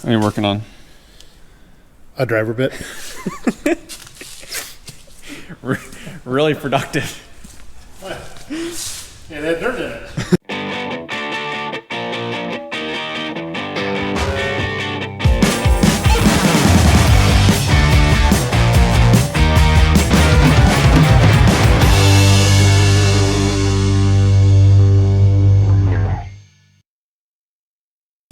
What are you working on? A driver bit. Really productive. Yeah, that dirt in it.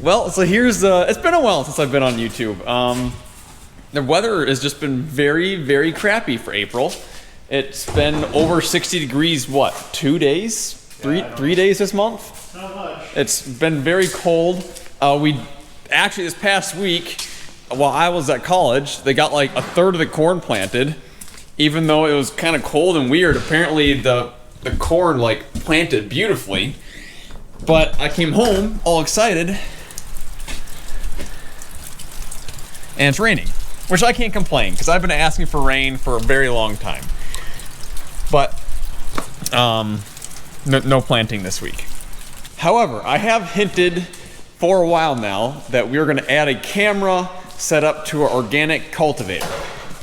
Well, so here's it's been a while since I've been on YouTube. The weather has just been very, very crappy for April. It's been over 60 degrees, what, 2 days? Three days this month? Not much. It's been very cold. We actually, this past week, while I was at college, they got like a third of the corn planted, even though it was kind of cold and weird. Apparently the corn like planted beautifully, but I came home all excited, and it's raining, which I can't complain because I've been asking for rain for a very long time. But no planting this week. However, I have hinted for a while now that we're going to add a camera set up to our organic cultivator.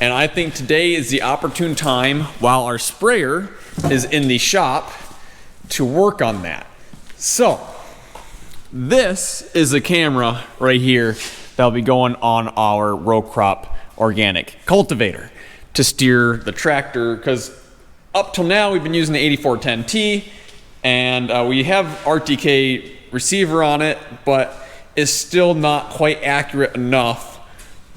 And I think today is the opportune time while our sprayer is in the shop to work on that. So this is a camera right here that'll be going on our row crop organic cultivator to steer the tractor, because up till now we've been using the 8410T, and we have RTK receiver on it, but it's still not quite accurate enough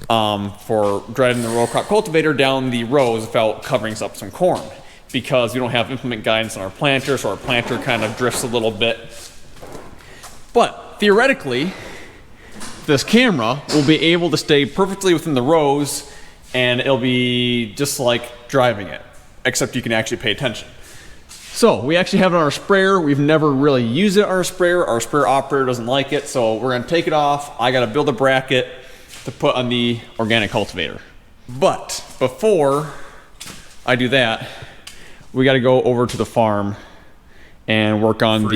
for driving the row crop cultivator down the rows without covering up some corn, because we don't have implement guidance on our planter, so our planter kind of drifts a little bit. But theoretically, this camera will be able to stay perfectly within the rows, and it'll be just like driving it, except you can actually pay attention. So we actually have it on our sprayer. We've never really used it on our sprayer. Our sprayer operator doesn't like it, so we're gonna take it off. I gotta build a bracket to put on the organic cultivator. But before I do that, we gotta go over to the farm and work on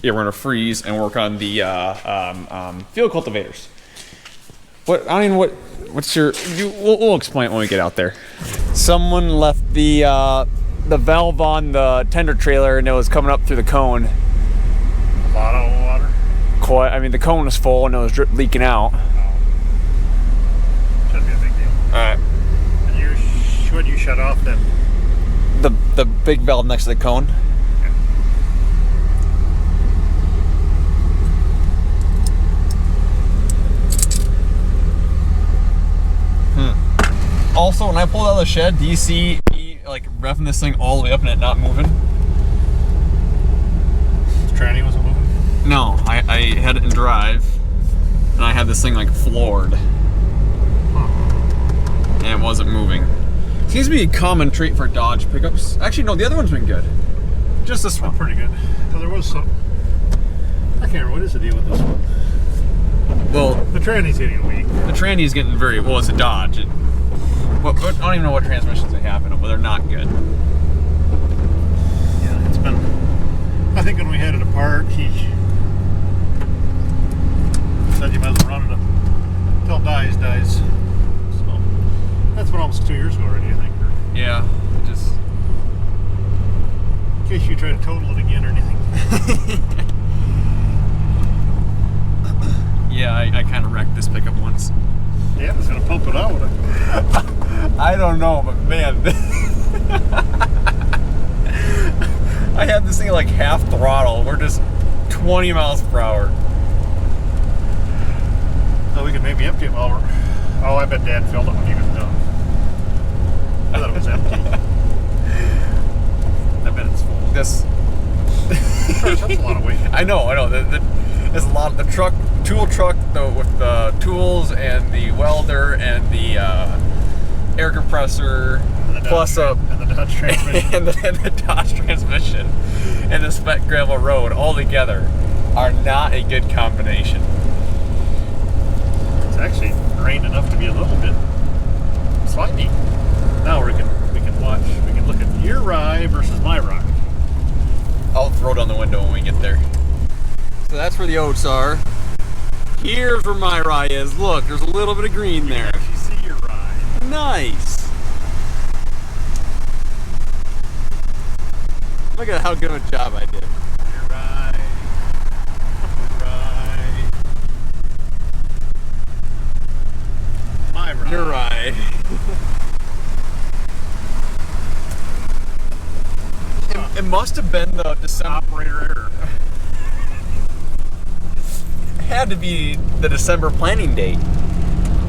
we're gonna freeze and work on the field cultivators. We'll explain it when we get out there. Someone left the valve on the tender trailer and it was coming up through the cone. A lot of water. I mean, the cone was full and it was leaking out. Oh. Shouldn't be a big deal. Alright. And what you shut off then? The big valve next to the cone. Also, when I pulled out of the shed, do you see me like revving this thing all the way up and it not moving? The tranny wasn't moving? No, I had it in drive and I had this thing like floored. And it wasn't moving. Seems to be a common trait for Dodge pickups. Actually, no, the other one's been good. Just this one. Pretty good. So there was some. I can't remember, what is the deal with this one? Well, the tranny's getting weak. The tranny's getting very, well, it's a Dodge. I don't even know what transmissions they have in them, but they're not good. Yeah, it's been, I think when we had it apart, he said you might as well run it until it dies. So, that's been almost 2 years ago already, I think. Yeah, just... in case you try to total it again or anything. Yeah, I kind of wrecked this pickup once. Yeah, it's gonna pump it out. I don't know, but man, I had this thing like half throttle. We're just 20 miles per hour. So we could maybe empty it while we're... Oh, I bet Dad filled it when he was done. I thought it was empty. I bet it's full. This... That's a lot of weight. I know. There's a lot of the tool truck with the tools and the welder and the air compressor, and the Dodge transmission, and the Dodge transmission, and the spec gravel road all together are not a good combination. It's actually rained enough to be a little bit slightly. Now we can watch. We can look at your rye versus my rye. I'll throw it on the window when we get there. So that's where the oats are. Here's where my rye is. Look, there's a little bit of green there. You see your rye. Nice. Look at how good of a job I did. Your rye. Rye. My rye. Your rye. It must have been the December. Operator error. Had to be the December planting date.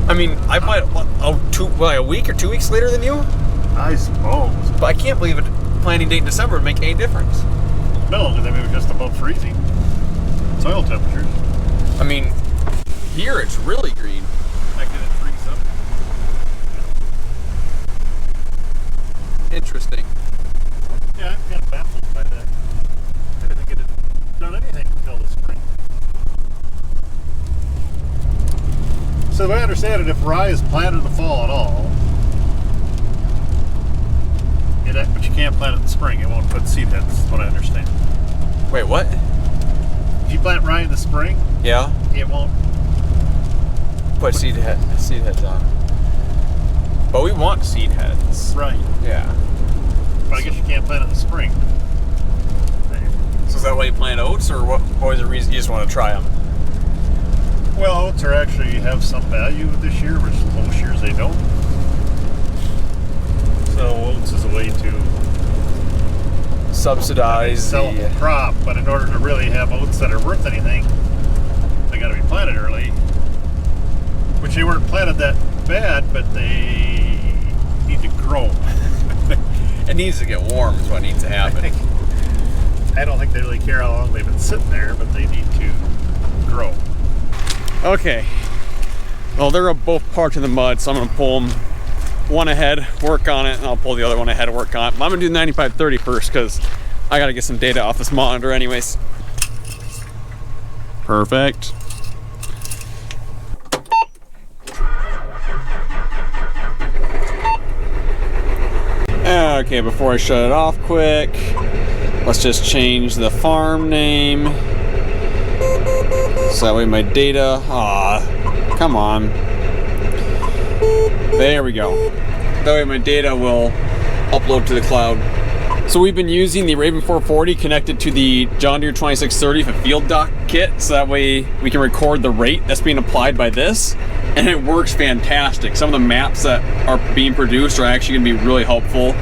I mean, I planted a week or 2 weeks later than you, I suppose. but I can't believe a planting date in December would make any difference. No, because I mean, it was just above freezing soil temperatures. I mean, here it's really green. Like, did it freeze up? Interesting. Yeah, I'm kind of baffled by that. I didn't think it had done anything until the spring. So the way I understand it, if rye is planted in the fall at all, but you can't plant it in the spring, it won't put seed heads, is what I understand. Wait, what? If you plant rye in the spring, Yeah. it won't. Put seed heads on. But we want seed heads. Right. Yeah. But I guess you can't plant it in the spring. So is that why you plant oats, or what was the reason you just want to try them? Well, oats are actually have some value this year, which most years they don't. So oats is a way to Subsidize sell the crop, but in order to really have oats that are worth anything, they got to be planted early. Which they weren't planted that bad, but they need to grow. It needs to get warm is what needs to happen. I don't think they really care how long they've been sitting there, but they need to grow. Okay. Well, they're both parked in the mud, so I'm gonna pull them one ahead, work on it, and I'll pull the other one ahead and work on it. But I'm gonna do the 9530 first because I gotta get some data off this monitor anyways. Perfect. Okay, before I shut it off quick, let's just change the farm name. So that way my data, come on. There we go. That way my data will upload to the cloud. So we've been using the Raven 440 connected to the John Deere 2630 for field dock kit, so that way we can record the rate that's being applied by this, and it works fantastic. Some of the maps that are being produced are actually going to be really helpful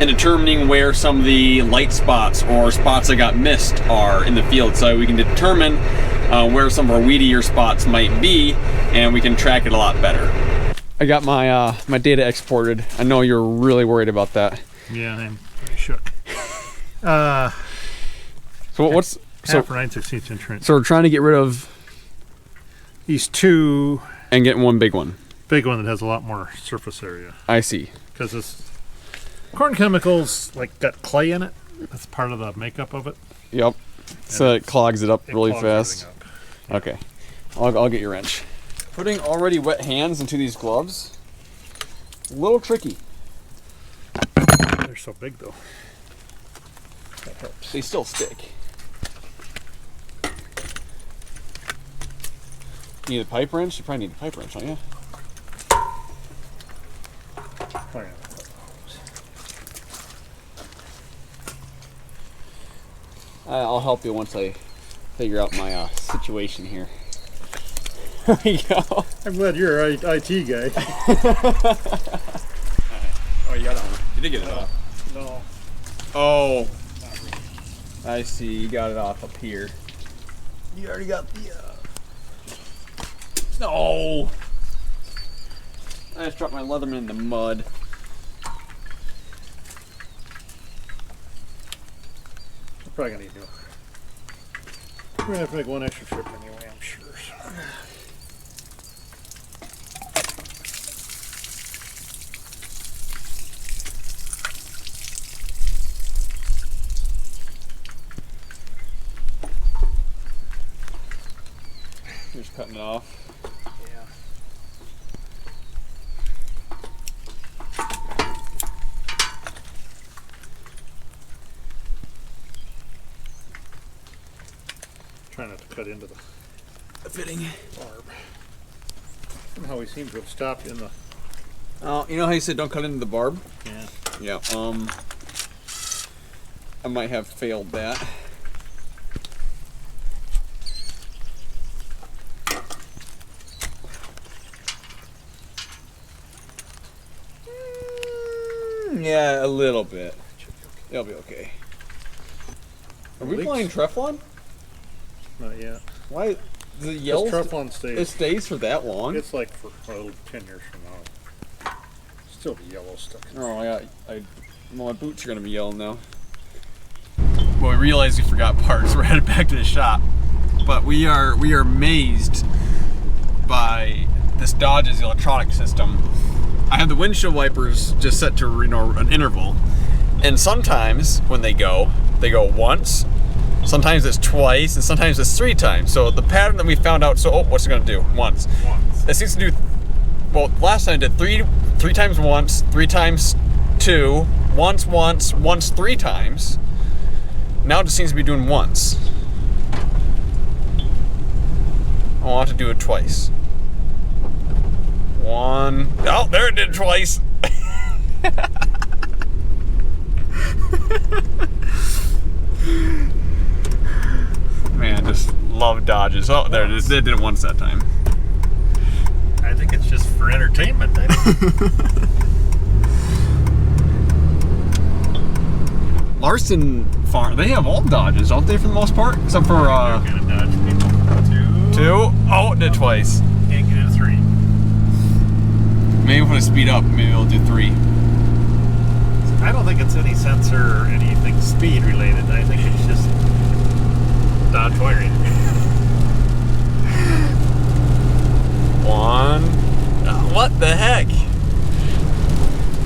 in determining where some of the light spots or spots that got missed are in the field, so we can determine where some of our weedier spots might be, and we can track it a lot better. I got my my data exported. I know you're really worried about that. Yeah, I'm pretty shook. So what's Half or 9/16 inch trench. so we're trying to get rid of These two and get one big one. big one that has a lot more surface area, I see. because this corn chemicals like got clay in it. That's part of the makeup of it. Yep. So it clogs it up really clogs fast. everything up. Okay. I'll get your wrench. Putting already wet hands into these gloves, a little tricky. They're so big though. That helps. They still stick. You need a pipe wrench? You probably need a pipe wrench, don't you? Oh, yeah. I'll help you once I figure out my situation here. There we go. I'm glad you're an IT guy. Oh, you got it on. You did get it off. No. Oh. I see. You got it off up here. You already got the. No. I just dropped my Leatherman in the mud. We're probably gonna need to. We're gonna have to make one extra trip anyway, I'm sure. Just cutting it off. Yeah. Try not to cut into the fitting. Barb. Somehow he seems to have stopped in the. Oh, you know how you said don't cut into the barb? Yeah. Yeah. I might have failed that. Yeah, a little bit. It'll be okay. Are we flying Teflon? Not yet. Why? The yellow Teflon stays. It stays for that long? It's like for 10 years from now. Still be yellow stuck. Oh, yeah. Well, my boots are going to be yellow now. Well, we realized we forgot parts. We're headed back to the shop. But we are amazed by this Dodge's electronic system. I have the windshield wipers just set to an interval. And sometimes when they go once. Sometimes it's twice, and sometimes it's 3 times. So the pattern that we found out, what's it gonna do? Once. It seems to do, well, last time it did 3 times once, 3 times 2, once, 3 times. Now it just seems to be doing once. I want to do it twice. 1, oh, there it did twice. Man, just love Dodges. Oh, there it is. They did it once that time. I think it's just for entertainment. Larson Farm, they have all Dodges, don't they, for the most part? Except for, Dodge people. 2. Oh, it did twice. Can't get it 3. Maybe if we speed up, maybe we'll do 3. I don't think it's any sensor or anything speed related. I think it's just Dodge wiring. 1. What the heck?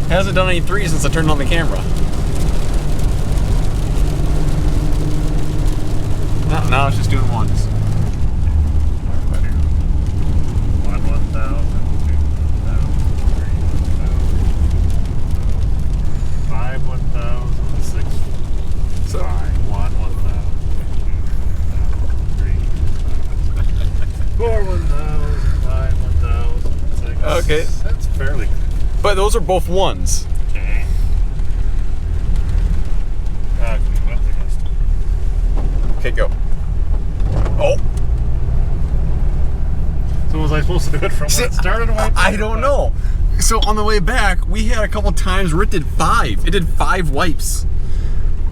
Hasn't done any 3 since I turned on the camera. No, now it's just doing 1s. 1, 1,000, 2,000, 3,000, 5, 1,000, 6, 5, 1, 1,000, 2,000, 3,000, 4, 1,000, 5, 1,000, 6. Okay. That's fairly good. But those are both 1s. Okay. Okay, go. Oh. So was I supposed to do it from when it started? I don't know. So on the way back, we had a couple times where it did 5. It did 5 wipes.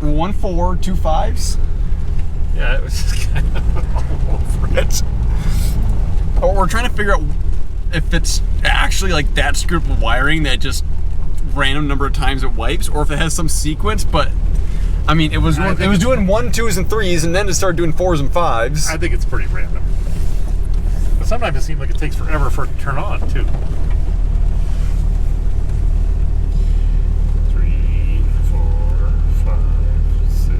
1 4, 2 5s. Yeah, it was just kind of all over it. Or we're trying to figure out if it's actually like that script of wiring that just random number of times it wipes, or if it has some sequence. But I mean, it was doing 1, 2s, and 3s, and then it started doing 4s and 5s. I think it's pretty random. But sometimes it seems like it takes forever for it to turn on too. 3, 4, 5, 6,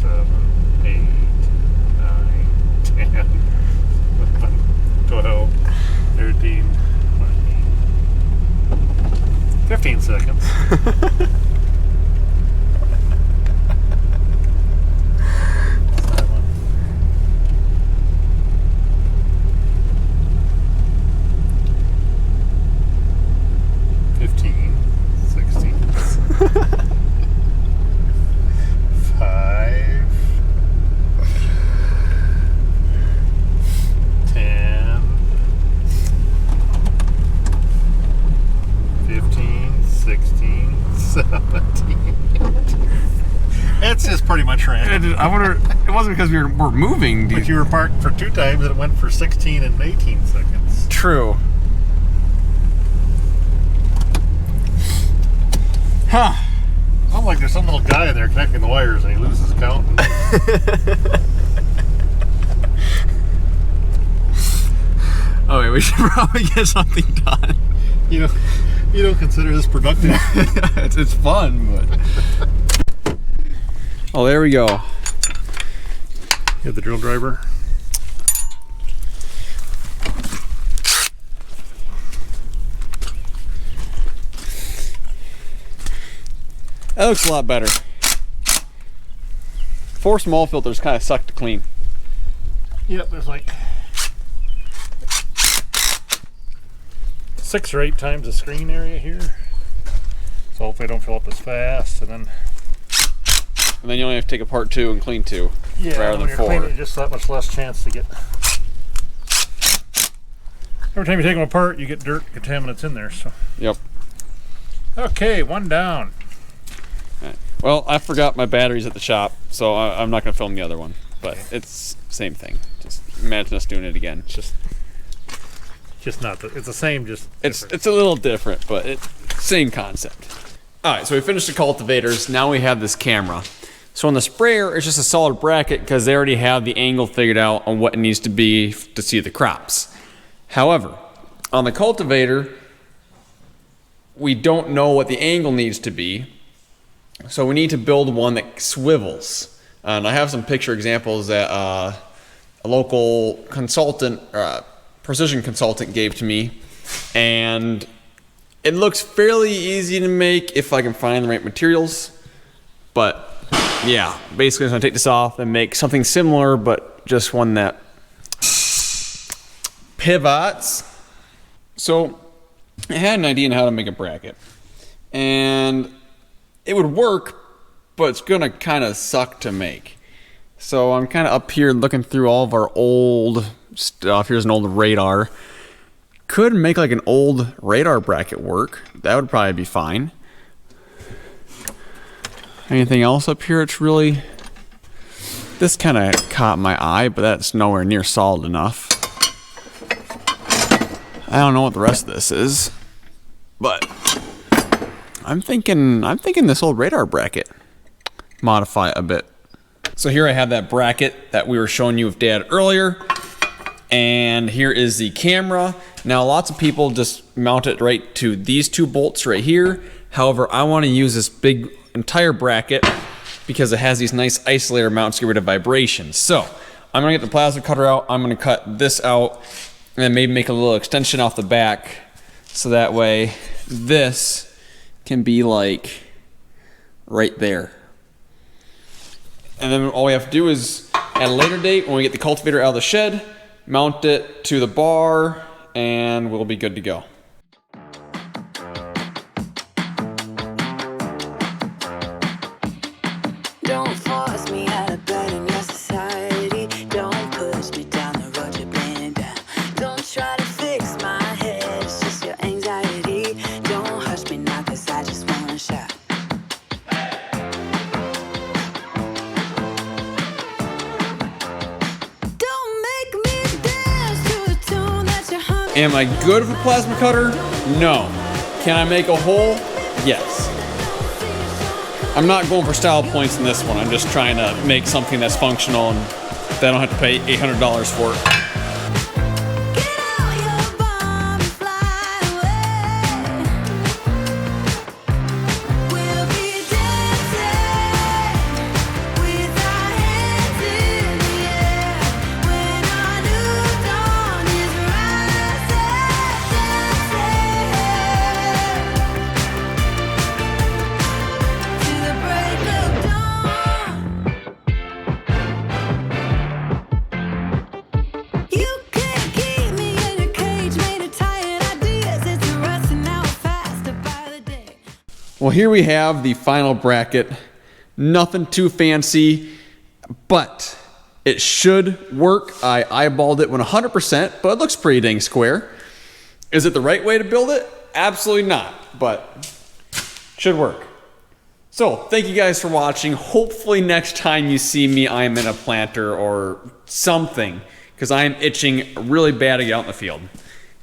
7, 8, 9, 10, 12, 13, 14, 15 seconds. It's just pretty much random. I wonder, it wasn't because we're moving, dude. But you were parked for 2 times and it went for 16 and 18 seconds. True. Huh. I'm like, there's some little guy in there connecting the wires and he loses count. Oh wait, we should probably get something done. You don't consider this productive? it's fun, but... Oh, there we go. You have the drill driver. That looks a lot better. 4 small filters kind of suck to clean. Yep, there's like 6 or 8 times the screen area here. So hopefully they don't fill up as fast. And then you only have to take apart 2 and clean 2 rather than 4. Cleaning, just that much less chance to get. Every time you take them apart, you get dirt contaminants in there. So. Yep. Okay, 1 down. Right. Well, I forgot my batteries at the shop, so I'm not going to film the other one. But it's same thing. Just imagine us doing it again. Just not. It's the same. Just it's a little different, but same concept. All right, so we finished the cultivators. Now we have this camera. So on the sprayer, it's just a solid bracket because they already have the angle figured out on what it needs to be to see the crops. However, on the cultivator, we don't know what the angle needs to be, so we need to build one that swivels. And I have some picture examples that a local consultant, precision consultant, gave to me, and it looks fairly easy to make if I can find the right materials. But yeah, basically I'm gonna take this off and make something similar, but just one that pivots. So I had an idea on how to make a bracket, and it would work, but it's gonna kind of suck to make. So I'm kind of up here looking through all of our old stuff. Here's an old radar. Could make like an old radar bracket work. That would probably be fine. Anything else up here? It's really, this kind of caught my eye, but that's nowhere near solid enough. I don't know what the rest of this is, but I'm thinking this old radar bracket, modify it a bit. So here I have that bracket that we were showing you with Dad earlier, and here is the camera. Now lots of people just mount it right to these 2 bolts right here. However, I want to use this big entire bracket because it has these nice isolator mounts to get rid of vibration. So I'm gonna get the plasma cutter out. I'm gonna cut this out and then maybe make a little extension off the back, so that way this can be like right there. And then all we have to do is, at a later date, when we get the cultivator out of the shed, mount it to the bar, and we'll be good to go. Don't force me out of bed in your society. Don't push me down the road you're playing down. Don't try to fix my head, it's just your anxiety. Don't hush me now, cause I just wanna shout. Don't make me dance to a tune that you're humming. Am I good with a plasma cutter? No. Can I make a hole? Yes. I'm not going for style points in this one. I'm just trying to make something that's functional and that I don't have to pay $800 for it. Get out your bomb and fly away. We'll be dancing with our hands in the air when our new dawn is rising, to the break of dawn. You can't keep me in a cage made of tired ideas. It's rusting out faster by the day. Well, here we have the final bracket. Nothing too fancy, but it should work. I eyeballed it 100%, but it looks pretty dang square. Is it the right way to build it? Absolutely not, but should work. So thank you guys for watching. Hopefully next time you see me, I'm in a planter or something, because I am itching really bad to get out in the field.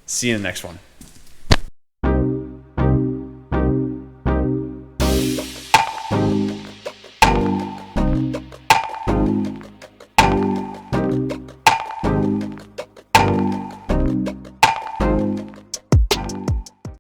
See you in the next one.